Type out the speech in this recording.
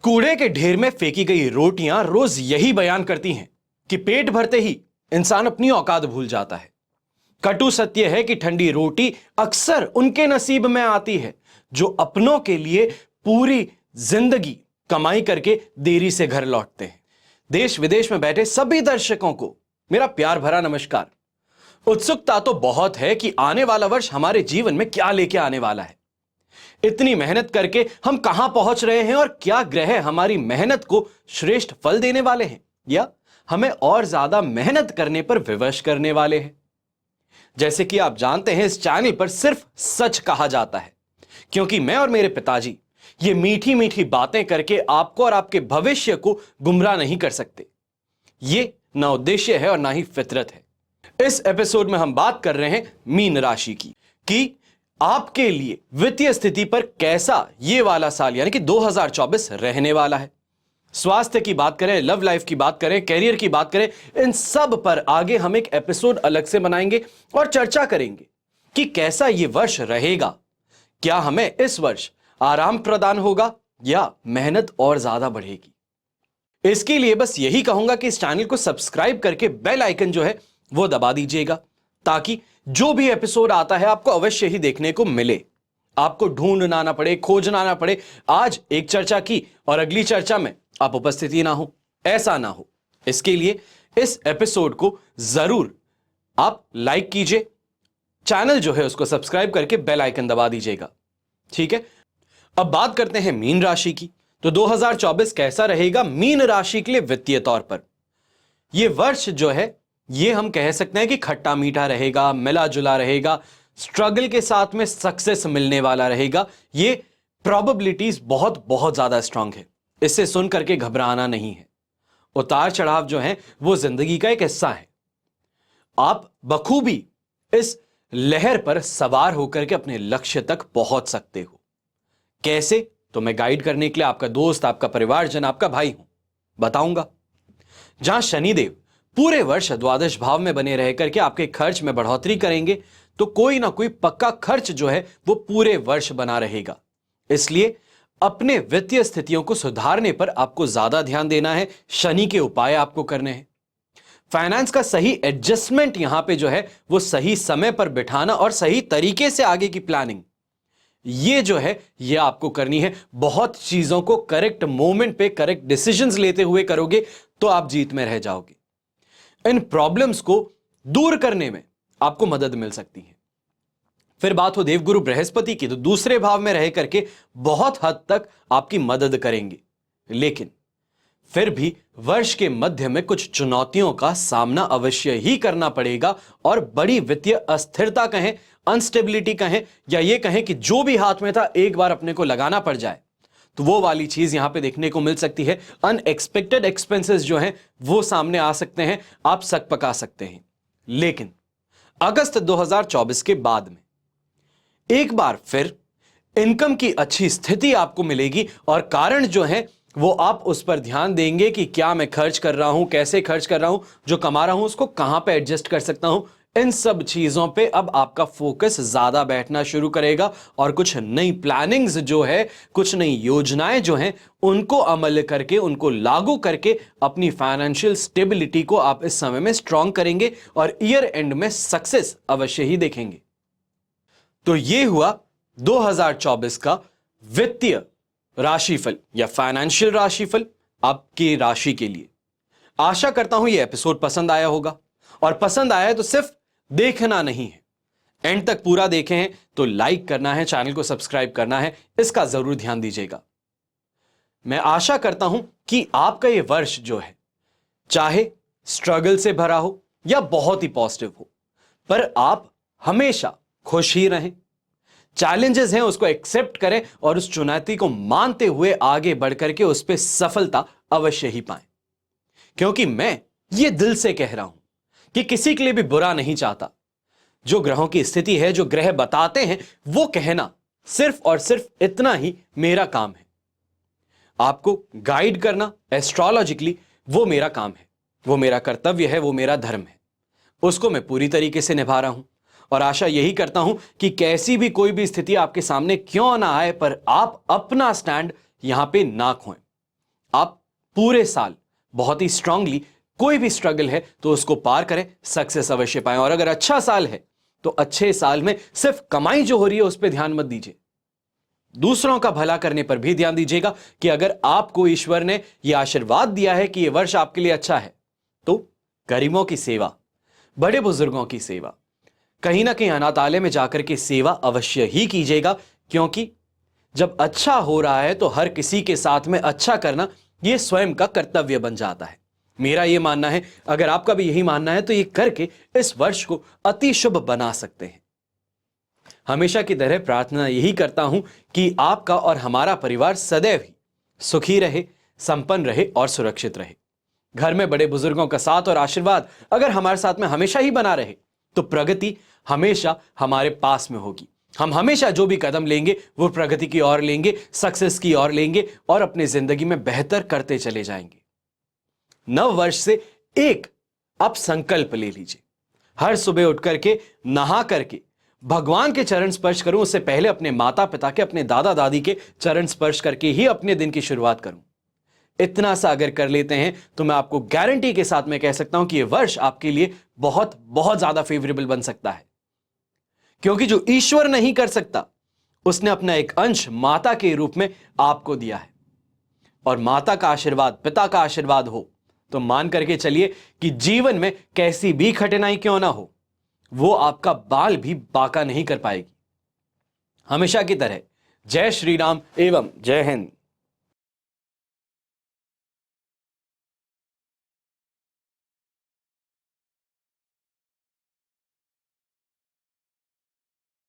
कूड़े के ढेर में फेंकी गई रोटियां रोज यही बयान करती हैं कि पेट भरते ही इंसान अपनी औकात भूल जाता है। कटु सत्य है कि ठंडी रोटी अक्सर उनके नसीब में आती है जो अपनों के लिए पूरी जिंदगी कमाई करके देरी से घर लौटते हैं। देश विदेश में बैठे सभी दर्शकों को मेरा प्यार भरा नमस्कार। उत्सुकता तो बहुत है कि आने वाला वर्ष हमारे जीवन में क्या लेके आने वाला है। इतनी मेहनत करके हम कहां पहुंच रहे हैं और क्या ग्रह हमारी मेहनत को श्रेष्ठ फल देने वाले हैं या हमें और ज्यादा मेहनत करने पर विवश करने वाले हैं। जैसे कि आप जानते हैं, इस चैनल पर सिर्फ सच कहा जाता है, क्योंकि मैं और मेरे पिताजी ये मीठी मीठी बातें करके आपको और आपके भविष्य को गुमराह नहीं कर सकते। ये ना उद्देश्य है और ना ही फितरत है। इस एपिसोड में हम बात कर रहे हैं मीन राशि की कि आपके लिए वित्तीय स्थिति पर कैसा ये वाला साल यानी कि 2024 रहने वाला है। स्वास्थ्य की बात करें, लव लाइफ की बात करें, कैरियर की बात करें, इन सब पर आगे हम एक एपिसोड अलग से बनाएंगे और चर्चा करेंगे कि कैसा ये वर्ष रहेगा। क्या हमें इस वर्ष आराम प्रदान होगा या मेहनत और ज्यादा बढ़ेगी। इसके लिए बस यही कहूंगा कि इस चैनल को सब्सक्राइब करके बेल आइकन जो है वो दबा दीजिएगा, ताकि जो भी एपिसोड आता है आपको अवश्य ही देखने को मिले, आपको ढूंढना ना पड़े, खोजना ना पड़े। आज एक चर्चा की और अगली चर्चा में आप उपस्थिति ना हो, ऐसा ना हो। इसके लिए इस एपिसोड को जरूर आप लाइक कीजिए, चैनल जो है उसको सब्सक्राइब करके बेल आइकन दबा दीजिएगा। ठीक है, अब बात करते हैं मीन राशि की। तो 2024 कैसा रहेगा मीन राशि के लिए वित्तीय तौर पर। यह वर्ष जो है ये हम कह सकते हैं कि खट्टा मीठा रहेगा, मिला जुला रहेगा, स्ट्रगल के साथ में सक्सेस मिलने वाला रहेगा। ये प्रोबेबिलिटीज बहुत बहुत ज्यादा स्ट्रांग है, इससे सुन करके घबराना नहीं है। उतार चढ़ाव जो है वो जिंदगी का एक हिस्सा है। आप बखूबी इस लहर पर सवार होकर के अपने लक्ष्य तक पहुंच सकते हो। कैसे, तो मैं गाइड करने के लिए आपका दोस्त, आपका परिवारजन, आपका भाई हूं, बताऊंगा। जहां शनिदेव पूरे वर्ष द्वादश भाव में बने रह करके आपके खर्च में बढ़ोतरी करेंगे, तो कोई ना कोई पक्का खर्च जो है वो पूरे वर्ष बना रहेगा। इसलिए अपने वित्तीय स्थितियों को सुधारने पर आपको ज्यादा ध्यान देना है। शनि के उपाय आपको करने हैं। फाइनेंस का सही एडजस्टमेंट यहां पे जो है वो सही समय पर बिठाना और सही तरीके से आगे की प्लानिंग, ये जो है ये आपको करनी है। बहुत चीजों को करेक्ट मोमेंट पे करेक्ट डिसीजंस लेते हुए करोगे तो आप जीत में रह जाओगे। इन प्रॉब्लम्स को दूर करने में आपको मदद मिल सकती है। फिर बात हो देवगुरु बृहस्पति की, तो दूसरे भाव में रह करके बहुत हद तक आपकी मदद करेंगे, लेकिन फिर भी वर्ष के मध्य में कुछ चुनौतियों का सामना अवश्य ही करना पड़ेगा और बड़ी वित्तीय अस्थिरता कहें, अनस्टेबिलिटी कहें, या ये कहें कि जो भी हाथ में था एक बार अपने को लगाना पड़ जाए, तो वो वाली चीज यहां पे देखने को मिल सकती है। अनएक्सपेक्टेड एक्सपेंसेस जो हैं वो सामने आ सकते हैं, आप सक पका सकते हैं। लेकिन अगस्त 2024 के बाद में एक बार फिर इनकम की अच्छी स्थिति आपको मिलेगी और कारण जो है वो आप उस पर ध्यान देंगे कि क्या मैं खर्च कर रहा हूं, कैसे खर्च कर रहा हूं, जो कमा रहा हूं उसको कहां पे एडजस्ट कर सकता हूं। इन सब चीजों पे अब आपका फोकस ज्यादा बैठना शुरू करेगा और कुछ नई प्लानिंग्स जो है, कुछ नई योजनाएं जो हैं उनको अमल करके, उनको लागू करके अपनी फाइनेंशियल स्टेबिलिटी को आप इस समय में स्ट्रांग करेंगे और ईयर एंड में सक्सेस अवश्य ही देखेंगे। तो ये हुआ 2024 का वित्तीय राशिफल या फाइनेंशियल राशिफल आपकी राशि के लिए। आशा करता हूं यह एपिसोड पसंद आया होगा, और पसंद आया है तो सिर्फ देखना नहीं है, एंड तक पूरा देखें हैं तो लाइक करना है, चैनल को सब्सक्राइब करना है, इसका जरूर ध्यान दीजिएगा। मैं आशा करता हूं कि आपका यह वर्ष जो है चाहे स्ट्रगल से भरा हो या बहुत ही पॉजिटिव हो, पर आप हमेशा खुश ही रहें। चैलेंजेस हैं उसको एक्सेप्ट करें और उस चुनौती को मानते हुए आगे बढ़कर के उस पर सफलता अवश्य ही पाएं। क्योंकि मैं ये दिल से कह रहा हूं कि किसी के लिए भी बुरा नहीं चाहता। जो ग्रहों की स्थिति है, जो ग्रह बताते हैं, वो कहना सिर्फ और सिर्फ इतना ही मेरा काम है। आपको गाइड करना एस्ट्रोलॉजिकली वो मेरा काम है, वो मेरा कर्तव्य है, वो मेरा धर्म है। उसको मैं पूरी तरीके से निभा रहा हूं और आशा यही करता हूं कि कैसी भी कोई भी स्थिति आपके सामने क्यों ना आए, पर आप अपना स्टैंड यहां पे ना खोएं। आप पूरे साल बहुत ही स्ट्रांगली कोई भी स्ट्रगल है तो उसको पार करें, सक्सेस अवश्य पाएं। और अगर अच्छा साल है तो अच्छे साल में सिर्फ कमाई जो हो रही है उस पर ध्यान मत दीजिए, दूसरों का भला करने पर भी ध्यान दीजिएगा कि अगर आपको ईश्वर ने यह आशीर्वाद दिया है कि यह वर्ष आपके लिए अच्छा है तो गरीबों की सेवा, बड़े बुजुर्गों की सेवा, कहीं ना कहीं अनाथालय में जाकर के सेवा अवश्य ही कीजिएगा। क्योंकि जब अच्छा हो रहा है तो हर किसी के साथ में अच्छा करना यह स्वयं का कर्तव्य बन जाता है। मेरा यह मानना है, अगर आपका भी यही मानना है तो ये करके इस वर्ष को अति शुभ बना सकते हैं। हमेशा की तरह प्रार्थना यही करता हूं कि आपका और हमारा परिवार सदैव ही सुखी रहे, संपन्न रहे और सुरक्षित रहे। घर में बड़े बुजुर्गों का साथ और आशीर्वाद अगर हमारे साथ में हमेशा ही बना रहे तो प्रगति हमेशा हमारे पास में होगी। हम हमेशा जो भी कदम लेंगे वो प्रगति की ओर लेंगे, सक्सेस की ओर लेंगे और अपनी जिंदगी में बेहतर करते चले जाएंगे। नव वर्ष से एक आप संकल्प ले लीजिए, हर सुबह उठ करके नहा करके भगवान के चरण स्पर्श करूं, उससे पहले अपने माता पिता के, अपने दादा दादी के चरण स्पर्श करके ही अपने दिन की शुरुआत करूं। इतना सा अगर कर लेते हैं तो मैं आपको गारंटी के साथ में कह सकता हूं कि यह वर्ष आपके लिए बहुत बहुत ज्यादा फेवरेबल बन सकता है। क्योंकि जो ईश्वर नहीं कर सकता उसने अपना एक अंश माता के रूप में आपको दिया है। और माता का आशीर्वाद, पिता का आशीर्वाद हो तो मान करके चलिए कि जीवन में कैसी भी कठिनाई क्यों ना हो वो आपका बाल भी बांका नहीं कर पाएगी। हमेशा की तरह जय श्री राम एवं जय हिंद।